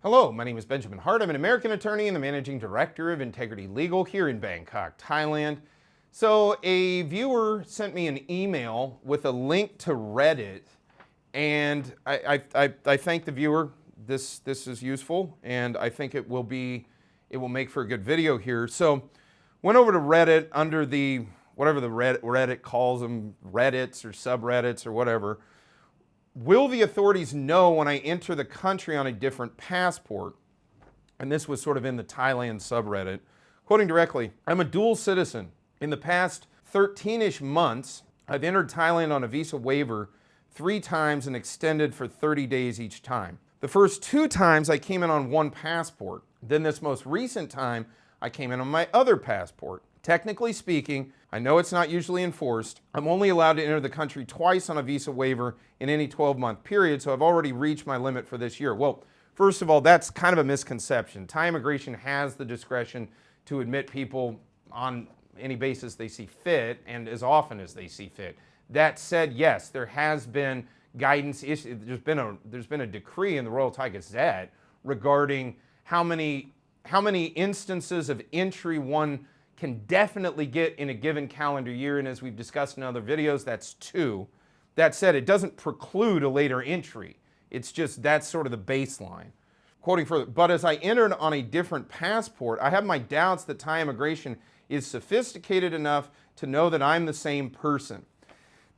Hello, my name is Benjamin Hart. I'm an American attorney and the managing director of Integrity Legal here in Bangkok, Thailand. So a viewer sent me an email with a link to Reddit, and I thank the viewer. This is useful, and I think it will make for a good video here. So went over to Reddit under the whatever the Reddit calls them, Reddits or subreddits or whatever. Will the authorities know when I enter the country on a different passport? And this was sort of in the Thailand subreddit. Quoting directly, I'm a dual citizen. In the past 13-ish months, I've entered Thailand on a visa waiver 3 times and extended for 30 days each time. The first 2 times I came in on one passport. Then this most recent time, I came in on my other passport. Technically speaking, I know it's not usually enforced. I'm only allowed to enter the country twice on a visa waiver in any 12-month period, so I've already reached my limit for this year. Well, first of all, that's kind of a misconception. Thai immigration has the discretion to admit people on any basis they see fit and as often as they see fit. That said, yes, there has been guidance issued. There's been a decree in the Royal Thai Gazette regarding how many instances of entry one can definitely get in a given calendar year, and as we've discussed in other videos, that's 2. That said, it doesn't preclude a later entry. It's just that's sort of the baseline. Quoting further, but as I entered on a different passport, I have my doubts that Thai immigration is sophisticated enough to know that I'm the same person.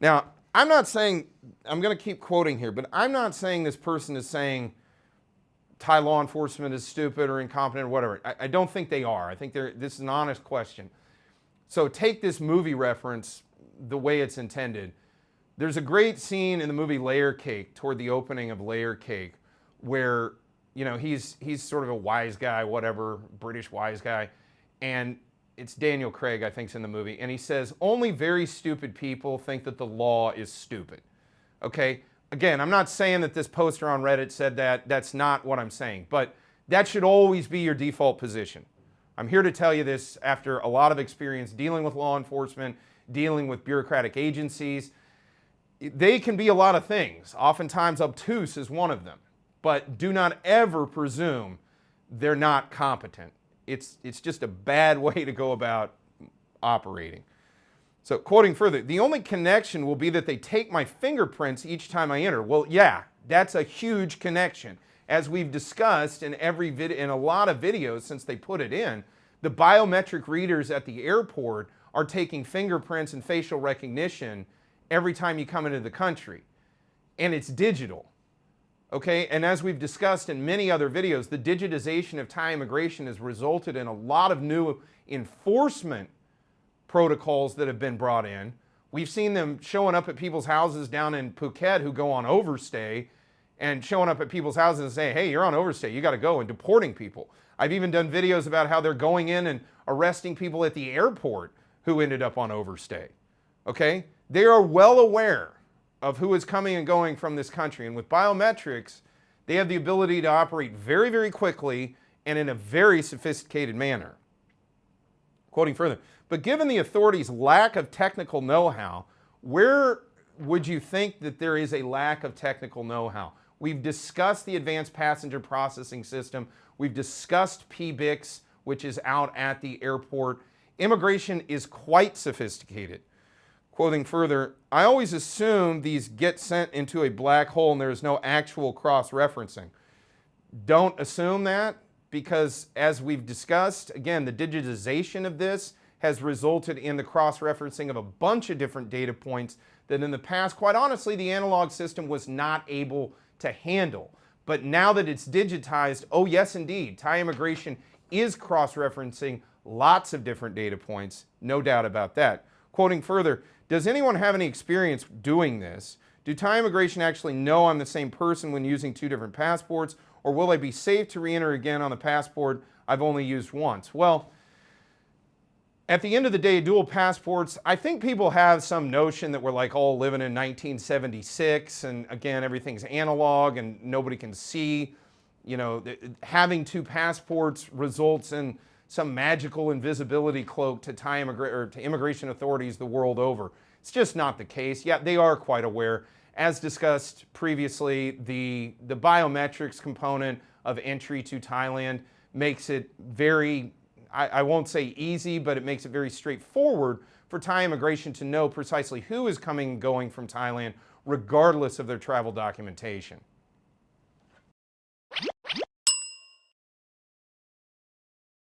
Now, I'm not saying, I'm going to keep quoting here, but I'm not saying this person is saying Thai law enforcement is stupid or incompetent or whatever. I don't think they are. I think this is an honest question. So take this movie reference the way it's intended. There's a great scene in the movie Layer Cake, toward the opening of Layer Cake, where, you know, he's sort of a wise guy, whatever, British wise guy, and it's Daniel Craig, I think, is in the movie, and he says, only very stupid people think that the law is stupid. Okay? Again, I'm not saying that this poster on Reddit said that. That's not what I'm saying. But that should always be your default position. I'm here to tell you this after a lot of experience dealing with law enforcement, dealing with bureaucratic agencies. They can be a lot of things. Oftentimes obtuse is one of them. But do not ever presume they're not competent. It's just a bad way to go about operating. So quoting further, the only connection will be that they take my fingerprints each time I enter. Well, yeah, that's a huge connection. As we've discussed in a lot of videos since they put it in, the biometric readers at the airport are taking fingerprints and facial recognition every time you come into the country. And it's digital. Okay, and as we've discussed in many other videos, the digitization of Thai immigration has resulted in a lot of new enforcement protocols that have been brought in. We've seen them showing up at people's houses down in Phuket who go on overstay, and showing up at people's houses and saying, hey, you're on overstay, you got to go, and deporting people. I've even done videos about how they're going in and arresting people at the airport who ended up on overstay. Okay? They are well aware of who is coming and going from this country, and with biometrics, they have the ability to operate very, very quickly and in a very sophisticated manner. Quoting further, but given the authorities' lack of technical know-how, where would you think that there is a lack of technical know-how? We've discussed the Advanced Passenger Processing System. We've discussed PBICS, which is out at the airport. Immigration is quite sophisticated. Quoting further, I always assume these get sent into a black hole and there is no actual cross-referencing. Don't assume that, because as we've discussed, again, the digitization of this has resulted in the cross-referencing of a bunch of different data points that in the past, quite honestly, the analog system was not able to handle. But now that it's digitized, oh yes indeed, Thai immigration is cross-referencing lots of different data points, no doubt about that. Quoting further, does anyone have any experience doing this? Do Thai immigration actually know I'm the same person when using 2 different passports, or will I be safe to re-enter again on the passport I've only used once? Well, at the end of the day, dual passports, I think people have some notion that we're like all living in 1976, and again, everything's analog and nobody can see. You know, having 2 passports results in some magical invisibility cloak to to immigration authorities the world over. It's just not the case. Yeah, they are quite aware. As discussed previously, the biometrics component of entry to Thailand makes it very, I won't say easy, but it makes it very straightforward for Thai immigration to know precisely who is coming and going from Thailand, regardless of their travel documentation.